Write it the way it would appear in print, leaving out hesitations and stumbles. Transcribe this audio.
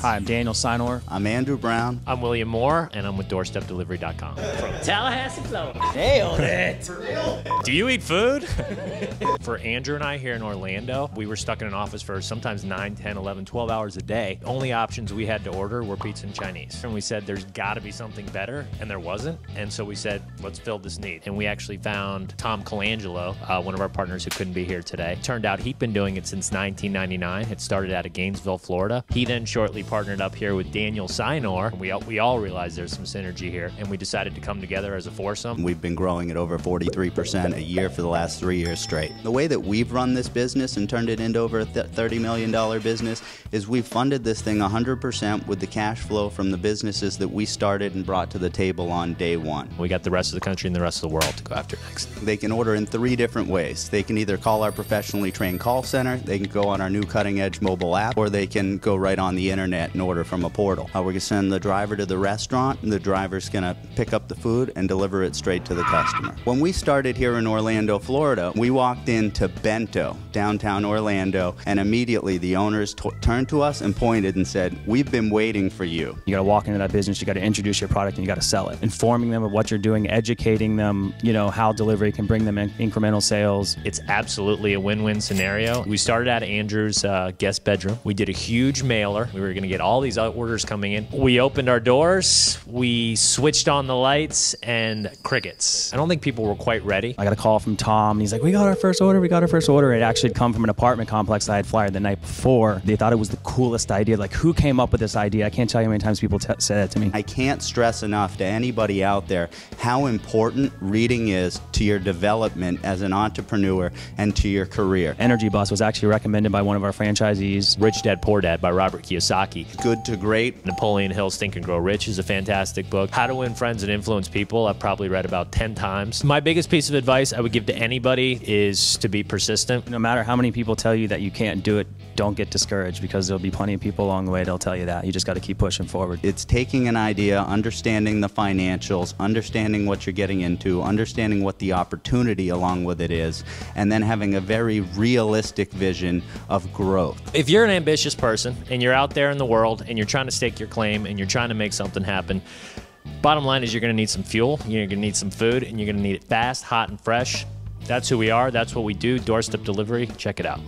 Hi, I'm Daniel Sinor. I'm Andrew Brown. I'm William Moore, and I'm with DoorstepDelivery.com. From Tallahassee, Florida. Nailed it. Do you eat food? For Andrew and I here in Orlando, we were stuck in an office for sometimes 9, 10, 11, 12 hours a day. Only options we had to order were pizza and Chinese. And we said, there's got to be something better, and there wasn't. And so we said, let's fill this need. And we actually found Tom Colangelo, one of our partners who couldn't be here today. Turned out he'd been doing it since 1999. It started out of Gainesville, Florida. He then shortly partnered up here with Daniel Sinor. We all realized there's some synergy here, and we decided to come together as a foursome. We've been growing at over 43% a year for the last 3 years straight. The way that we've run this business and turned it into over a $30 million business is we've funded this thing 100% with the cash flow from the businesses that we started and brought to the table on day one. We got the rest of the country and the rest of the world to go after next. They can order in 3 different ways. They can either call our professionally trained call center, they can go on our new cutting-edge mobile app, or they can go right on the internet and order from a portal. We're going to send the driver to the restaurant, and the driver's going to pick up the food and deliver it straight to the customer. When we started here in Orlando, Florida, we walked into Bento, downtown Orlando, and immediately the owners turned to us and pointed and said, we've been waiting for you. You got to walk into that business, you got to introduce your product, and you got to sell it. Informing them of what you're doing, educating them, how delivery can bring them incremental sales. It's absolutely a win-win scenario. We started at Andrew's guest bedroom. We did a huge mailer. We were going to get all these orders coming in. We opened our doors, we switched on the lights, and crickets. I don't think people were quite ready. I got a call from Tom, and he's like, we got our first order. It actually had come from an apartment complex that I had flyered the night before. They thought it was the coolest idea. Like, who came up with this idea? I can't tell you how many times people say that to me. I can't stress enough to anybody out there how important reading is to your development as an entrepreneur and to your career. Energy Bus was actually recommended by one of our franchisees. Rich Dad Poor Dad by Robert Kiyosaki. Good to Great. Napoleon Hill's Think and Grow Rich is a fantastic book. How to Win Friends and Influence People, I've probably read about 10 times. My biggest piece of advice I would give to anybody is to be persistent. No matter how many people tell you that you can't do it, don't get discouraged, because there'll be plenty of people along the way that'll tell you that. You just got to keep pushing forward. It's taking an idea, understanding the financials, understanding what you're getting into, understanding what the opportunity along with it is, and then having a very realistic vision of growth. If you're an ambitious person and you're out there in the world and you're trying to stake your claim and you're trying to make something happen, bottom line is you're going to need some fuel, you're going to need some food, and you're going to need it fast, hot, and fresh. That's who we are. That's what we do. Doorstep Delivery. Check it out.